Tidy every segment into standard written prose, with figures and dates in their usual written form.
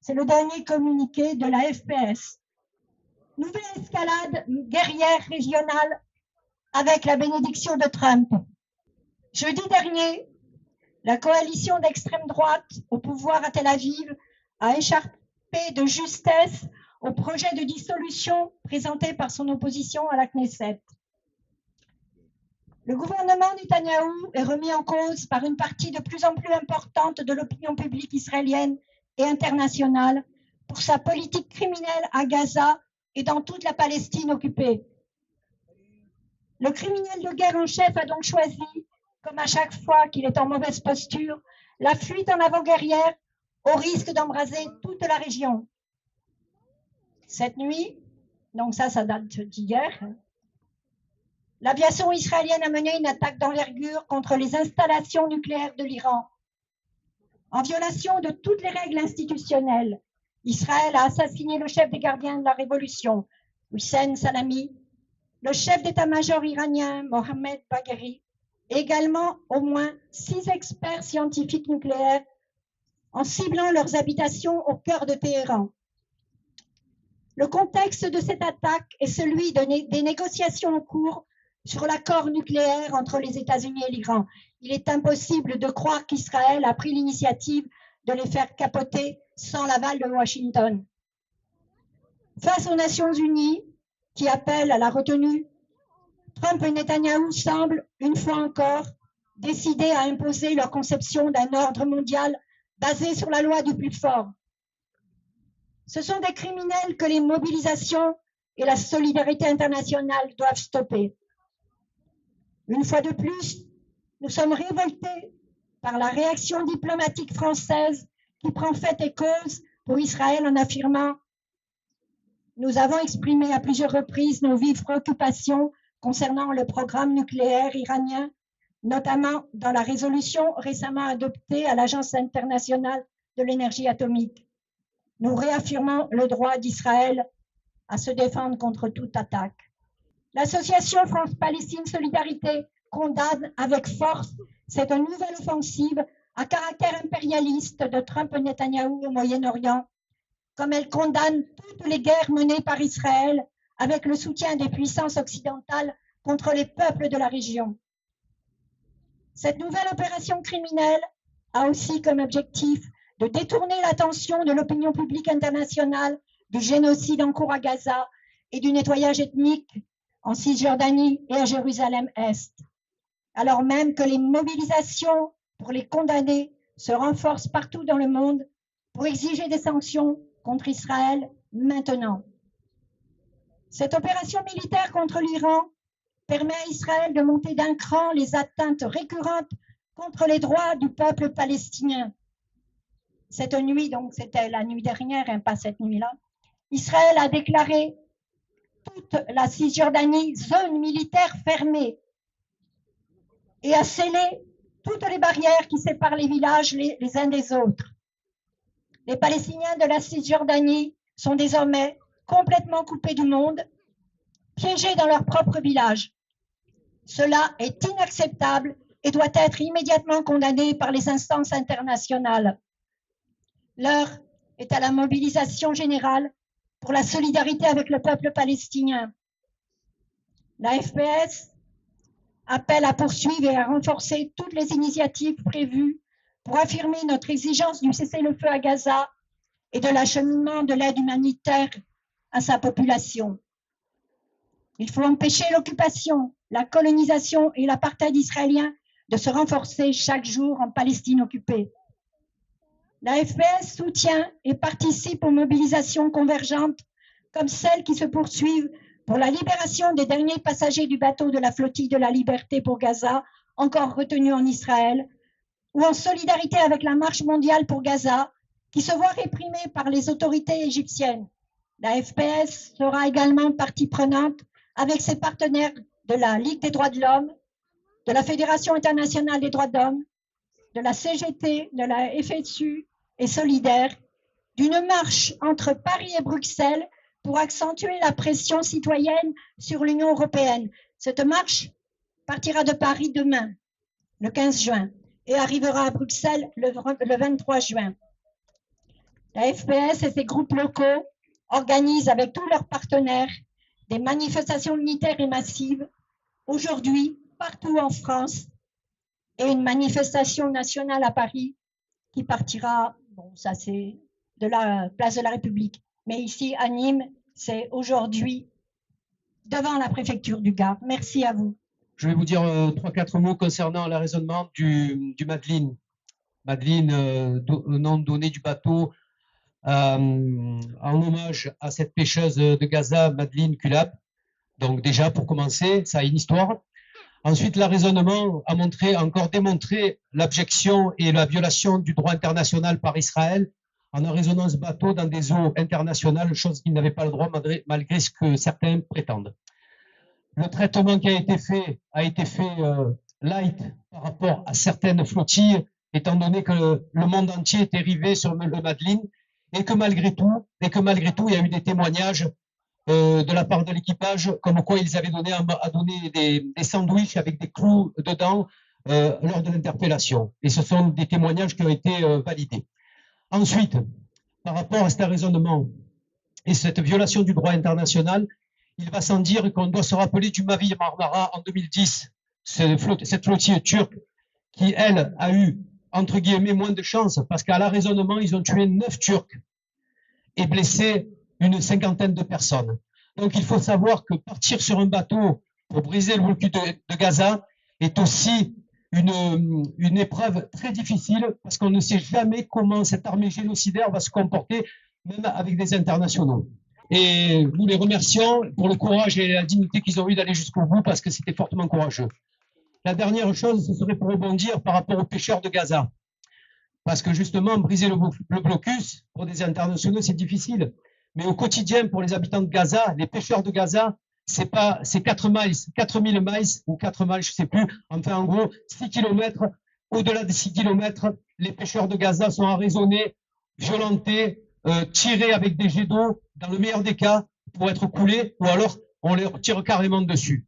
C'est le dernier communiqué de la FPS. Nouvelle escalade guerrière régionale avec la bénédiction de Trump. Jeudi dernier, la coalition d'extrême droite au pouvoir à Tel Aviv a échappé de justesse au projet de dissolution présenté par son opposition à la Knesset. Le gouvernement Netanyahou est remis en cause par une partie de plus en plus importante de l'opinion publique israélienne et internationale pour sa politique criminelle à Gaza et dans toute la Palestine occupée. Le criminel de guerre en chef a donc choisi, comme à chaque fois qu'il est en mauvaise posture, la fuite en avant guerrière au risque d'embraser toute la région. Cette nuit, donc ça date d'hier, l'aviation israélienne a mené une attaque d'envergure contre les installations nucléaires de l'Iran. En violation de toutes les règles institutionnelles, Israël a assassiné le chef des gardiens de la révolution, Hussein Salami, le chef d'état-major iranien, Mohammad Bagheri, et également au moins 6 experts scientifiques nucléaires en ciblant leurs habitations au cœur de Téhéran. Le contexte de cette attaque est celui des négociations en cours sur l'accord nucléaire entre les États-Unis et l'Iran. Il est impossible de croire qu'Israël a pris l'initiative de les faire capoter sans l'aval de Washington. Face aux Nations Unies, qui appellent à la retenue, Trump et Netanyahou semblent, une fois encore, décidés à imposer leur conception d'un ordre mondial basé sur la loi du plus fort. Ce sont des criminels que les mobilisations et la solidarité internationale doivent stopper. Une fois de plus, nous sommes révoltés par la réaction diplomatique française qui prend fait et cause pour Israël en affirmant « Nous avons exprimé à plusieurs reprises nos vives préoccupations concernant le programme nucléaire iranien, notamment dans la résolution récemment adoptée à l'Agence internationale de l'énergie atomique. Nous réaffirmons le droit d'Israël à se défendre contre toute attaque. » L'association France-Palestine Solidarité condamne avec force cette nouvelle offensive à caractère impérialiste de Trump et Netanyahou au Moyen-Orient, comme elle condamne toutes les guerres menées par Israël avec le soutien des puissances occidentales contre les peuples de la région. Cette nouvelle opération criminelle a aussi comme objectif de détourner l'attention de l'opinion publique internationale du génocide en cours à Gaza et du nettoyage ethnique en Cisjordanie et à Jérusalem-Est, alors même que les mobilisations pour les condamner se renforcent partout dans le monde pour exiger des sanctions contre Israël maintenant. Cette opération militaire contre l'Iran permet à Israël de monter d'un cran les atteintes récurrentes contre les droits du peuple palestinien. Cette nuit, donc c'était la nuit dernière, hein, pas cette nuit-là, Israël a déclaré toute la Cisjordanie zone militaire fermée et a scellé toutes les barrières qui séparent les villages les uns des autres. Les Palestiniens de la Cisjordanie sont désormais complètement coupés du monde, piégés dans leur propre village. Cela est inacceptable et doit être immédiatement condamné par les instances internationales. L'heure est à la mobilisation générale pour la solidarité avec le peuple palestinien. La FPS appelle à poursuivre et à renforcer toutes les initiatives prévues pour affirmer notre exigence du cessez-le-feu à Gaza et de l'acheminement de l'aide humanitaire à sa population. Il faut empêcher l'occupation, la colonisation et l'apartheid israélien de se renforcer chaque jour en Palestine occupée. La FPS soutient et participe aux mobilisations convergentes comme celles qui se poursuivent pour la libération des derniers passagers du bateau de la flottille de la liberté pour Gaza, encore retenu en Israël, ou en solidarité avec la marche mondiale pour Gaza, qui se voit réprimée par les autorités égyptiennes. La FPS sera également partie prenante avec ses partenaires de la Ligue des droits de l'homme, de la Fédération internationale des droits de l'homme, de la CGT, de la FSU et Solidaire, d'une marche entre Paris et Bruxelles pour accentuer la pression citoyenne sur l'Union européenne. Cette marche partira de Paris demain, le 15 juin, et arrivera à Bruxelles le 23 juin. La FPS et ses groupes locaux organisent avec tous leurs partenaires des manifestations unitaires et massives, aujourd'hui partout en France, et une manifestation nationale à Paris qui partira, bon, ça c'est de la place de la République, mais ici à Nîmes, c'est aujourd'hui devant la préfecture du Gard. Merci à vous. Je vais vous dire 3-4 mots concernant le raisonnement du Madeleine. Madeleine, nom donné du bateau en hommage à cette pêcheuse de Gaza, Madeleine Kulab. Donc déjà, pour commencer, ça a une histoire. Ensuite, le raisonnement a encore démontré l'abjection et la violation du droit international par Israël en arraisonnant ce bateau dans des eaux internationales, chose qu'il n'avait pas le droit malgré ce que certains prétendent. Le traitement qui a été fait light par rapport à certaines flottilles, étant donné que le monde entier était rivé sur le Madeleine, et que malgré tout, il y a eu des témoignages de la part de l'équipage, comme quoi ils avaient donné des sandwichs avec des clous dedans lors de l'interpellation. Et ce sont des témoignages qui ont été validés. Ensuite, par rapport à ce raisonnement et cette violation du droit international, il va sans dire qu'on doit se rappeler du Mavi Marmara en 2010, cette flottille turque qui, elle, a eu, entre guillemets, moins de chance, parce qu'à l'arraisonnement, ils ont tué 9 Turcs et blessé une 50aine de personnes. Donc il faut savoir que partir sur un bateau pour briser le blocus de Gaza est aussi une épreuve très difficile, parce qu'on ne sait jamais comment cette armée génocidaire va se comporter, même avec des internationaux. Et nous les remercions pour le courage et la dignité qu'ils ont eu d'aller jusqu'au bout, parce que c'était fortement courageux. La dernière chose, ce serait pour rebondir par rapport aux pêcheurs de Gaza. Parce que justement, briser le blocus pour des internationaux, c'est difficile. Mais au quotidien, pour les habitants de Gaza, les pêcheurs de Gaza, c'est 4 miles, 4000 miles ou 4 miles, je ne sais plus. Enfin, en gros, 6 km. Au-delà des 6 km, les pêcheurs de Gaza sont arraisonnés, violentés, tirés avec des jets d'eau, dans le meilleur des cas, pour être coulés, ou alors on les tire carrément dessus.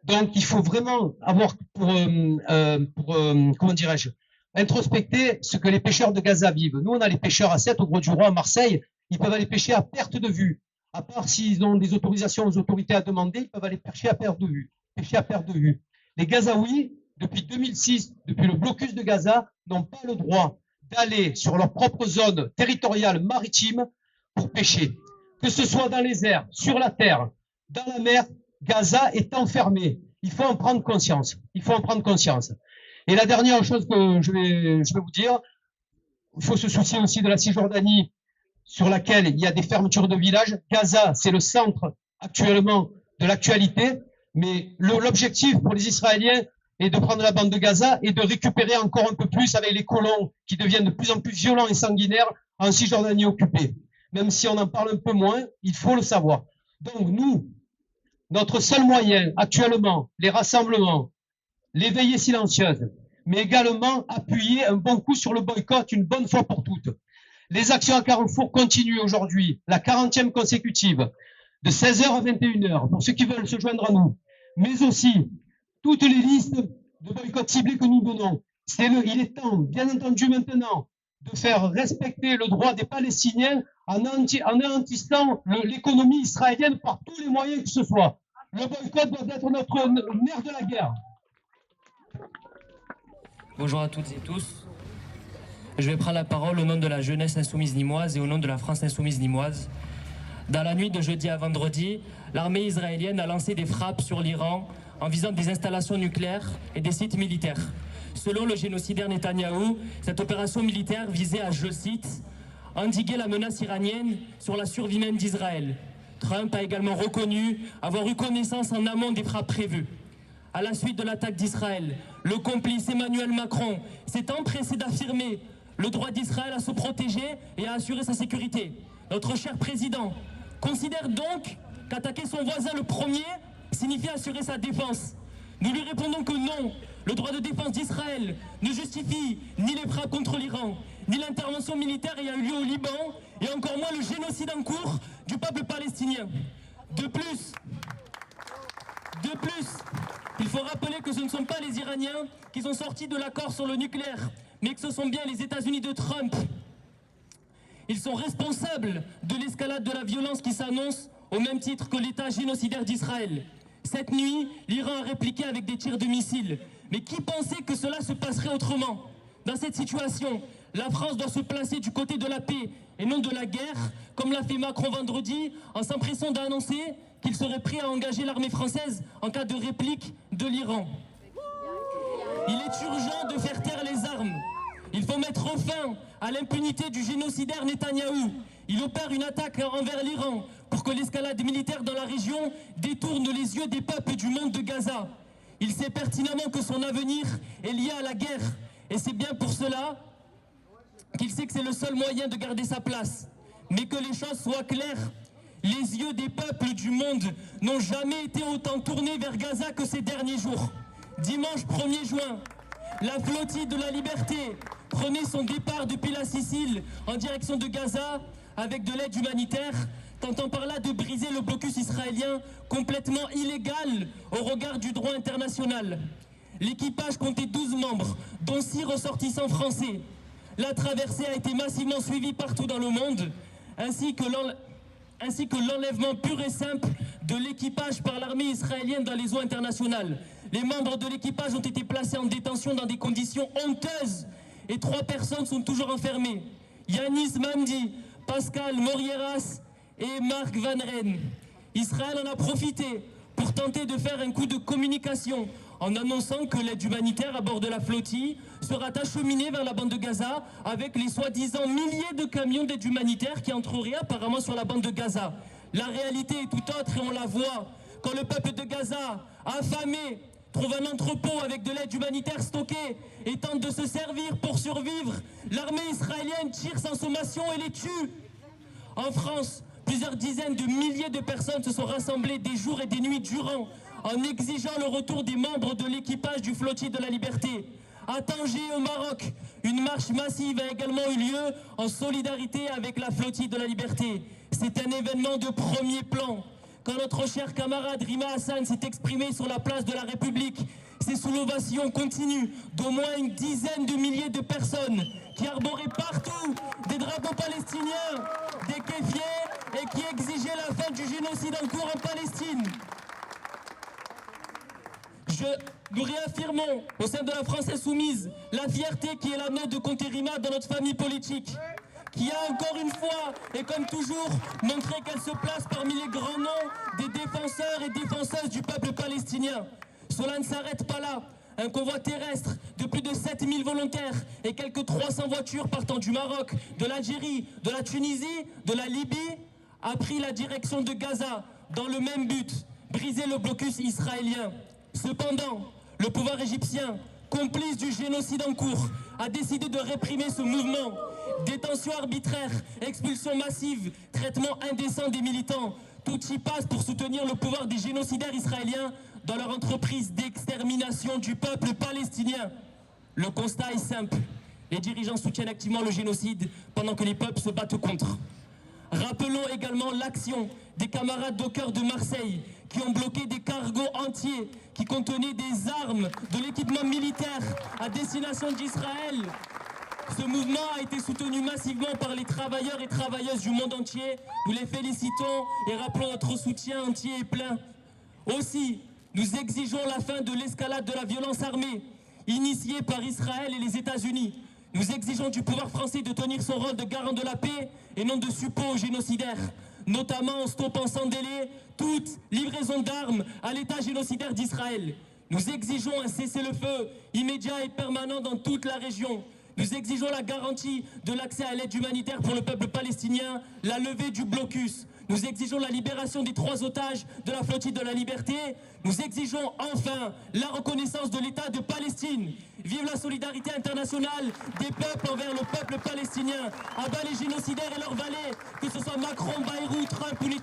Donc, il faut vraiment avoir comment dirais-je, introspecter ce que les pêcheurs de Gaza vivent. Nous, on a les pêcheurs à 7 au Gros du Roi à Marseille, ils peuvent aller pêcher à perte de vue. À part s'ils ont des autorisations aux autorités à demander, ils peuvent aller pêcher à perte de vue. Les Gazaouis, depuis 2006, depuis le blocus de Gaza, n'ont pas le droit d'aller sur leur propre zone territoriale maritime pour pêcher. Que ce soit dans les airs, sur la terre, dans la mer, Gaza est enfermé. Il faut en prendre conscience. Et la dernière chose que je vais vous dire, il faut se soucier aussi de la Cisjordanie, sur laquelle il y a des fermetures de villages. Gaza, c'est le centre actuellement de l'actualité, mais l'objectif pour les Israéliens est de prendre la bande de Gaza et de récupérer encore un peu plus avec les colons qui deviennent de plus en plus violents et sanguinaires en Cisjordanie occupée. Même si on en parle un peu moins, il faut le savoir. Donc nous, notre seul moyen actuellement, les rassemblements, les veillées silencieuses, mais également appuyer un bon coup sur le boycott une bonne fois pour toutes. Les actions à Carrefour continuent aujourd'hui, la 40e consécutive, de 16h à 21h, pour ceux qui veulent se joindre à nous. Mais aussi, toutes les listes de boycott ciblés que nous donnons. Il est temps, bien entendu maintenant, de faire respecter le droit des Palestiniens en anéantissant l'économie israélienne par tous les moyens que ce soit. Le boycott doit être notre nerf de la guerre. Bonjour à toutes et tous. Je vais prendre la parole au nom de la jeunesse insoumise nîmoise et au nom de la France insoumise nîmoise. Dans la nuit de jeudi à vendredi, l'armée israélienne a lancé des frappes sur l'Iran en visant des installations nucléaires et des sites militaires. Selon le génocidaire Netanyahou, cette opération militaire visait à, je cite, endiguer la menace iranienne sur la survie même d'Israël. Trump a également reconnu avoir eu connaissance en amont des frappes prévues. À la suite de l'attaque d'Israël, le complice Emmanuel Macron s'est empressé d'affirmer le droit d'Israël à se protéger et à assurer sa sécurité. Notre cher président considère donc qu'attaquer son voisin le premier signifie assurer sa défense. Nous lui répondons que non, le droit de défense d'Israël ne justifie ni les frappes contre l'Iran, ni l'intervention militaire ayant eu lieu au Liban, et encore moins le génocide en cours du peuple palestinien. De plus, il faut rappeler que ce ne sont pas les Iraniens qui sont sortis de l'accord sur le nucléaire, mais que ce sont bien les États-Unis de Trump Ils sont responsables de l'escalade de la violence qui s'annonce au même titre que l'État génocidaire d'Israël. Cette nuit, l'Iran a répliqué avec des tirs de missiles. Mais qui pensait que cela se passerait autrement? Dans cette situation, la France doit se placer du côté de la paix et non de la guerre, comme l'a fait Macron vendredi, en s'empressant d'annoncer qu'il serait prêt à engager l'armée française en cas de réplique de l'Iran. Il est urgent de faire taire les armes. Il faut mettre fin à l'impunité du génocidaire Netanyahou. Il opère une attaque envers l'Iran pour que l'escalade militaire dans la région détourne les yeux des peuples du monde de Gaza. Il sait pertinemment que son avenir est lié à la guerre. Et c'est bien pour cela qu'il sait que c'est le seul moyen de garder sa place. Mais que les choses soient claires. Les yeux des peuples du monde n'ont jamais été autant tournés vers Gaza que ces derniers jours. Dimanche 1er juin, la flottille de la liberté prenait son départ depuis la Sicile en direction de Gaza avec de l'aide humanitaire, tentant par là de briser le blocus israélien complètement illégal au regard du droit international. L'équipage comptait 12 membres, dont 6 ressortissants français. La traversée a été massivement suivie partout dans le monde, ainsi que l'enlèvement pur et simple de l'équipage par l'armée israélienne dans les eaux internationales. Les membres de l'équipage ont été placés en détention dans des conditions honteuses et 3 personnes sont toujours enfermées. Yanis Mamdi, Pascal Morieras et Marc Van Ren. Israël en a profité pour tenter de faire un coup de communication en annonçant que l'aide humanitaire à bord de la flottille sera acheminée vers la bande de Gaza avec les soi-disant milliers de camions d'aide humanitaire qui entreraient apparemment sur la bande de Gaza. La réalité est tout autre et on la voit. Quand le peuple de Gaza, affamé, trouve un entrepôt avec de l'aide humanitaire stockée et tente de se servir pour survivre, l'armée israélienne tire sans sommation et les tue. En France, plusieurs dizaines de milliers de personnes se sont rassemblées des jours et des nuits durant en exigeant le retour des membres de l'équipage du flottier de la liberté. À Tanger, au Maroc, une marche massive a également eu lieu en solidarité avec la flottille de la liberté. C'est un événement de premier plan. Quand notre cher camarade Rima Hassan s'est exprimé sur la place de la République, c'est sous l'ovation continue d'au moins une dizaine de milliers de personnes qui arboraient partout des drapeaux palestiniens, des kéfiers et qui exigeaient la fin du génocide en cours en Palestine. Nous réaffirmons au sein de la France Insoumise la fierté qui est la nôtre de compter Rima dans notre famille politique, qui a encore une fois et comme toujours montré qu'elle se place parmi les grands noms des défenseurs et défenseuses du peuple palestinien. Cela ne s'arrête pas là. Un convoi terrestre de plus de 7000 volontaires et quelques 300 voitures partant du Maroc, de l'Algérie, de la Tunisie, de la Libye a pris la direction de Gaza dans le même but, briser le blocus israélien. Cependant, le pouvoir égyptien, complice du génocide en cours, a décidé de réprimer ce mouvement. Détention arbitraire, expulsion massive, traitement indécent des militants. Tout y passe pour soutenir le pouvoir des génocidaires israéliens dans leur entreprise d'extermination du peuple palestinien. Le constat est simple. Les dirigeants soutiennent activement le génocide pendant que les peuples se battent contre. Rappelons également l'action des camarades de cœur de Marseille qui ont bloqué des cargos entiers qui contenaient des armes, de l'équipement militaire à destination d'Israël. Ce mouvement a été soutenu massivement par les travailleurs et travailleuses du monde entier. Nous les félicitons et rappelons notre soutien entier et plein. Aussi, nous exigeons la fin de l'escalade de la violence armée, initiée par Israël et les États-Unis. Nous exigeons du pouvoir français de tenir son rôle de garant de la paix et non de suppôt aux génocidaires, notamment en stoppant sans délai toute livraison d'armes à l'État génocidaire d'Israël. Nous exigeons un cessez-le-feu immédiat et permanent dans toute la région. Nous exigeons la garantie de l'accès à l'aide humanitaire pour le peuple palestinien, la levée du blocus. Nous exigeons la libération des 3 otages de la flottille de la liberté. Nous exigeons enfin la reconnaissance de l'État de Palestine. Vive la solidarité internationale des peuples envers le peuple palestinien. À bas les génocidaires et leurs valets, que ce soit Macron, Bayrou, Trump ou les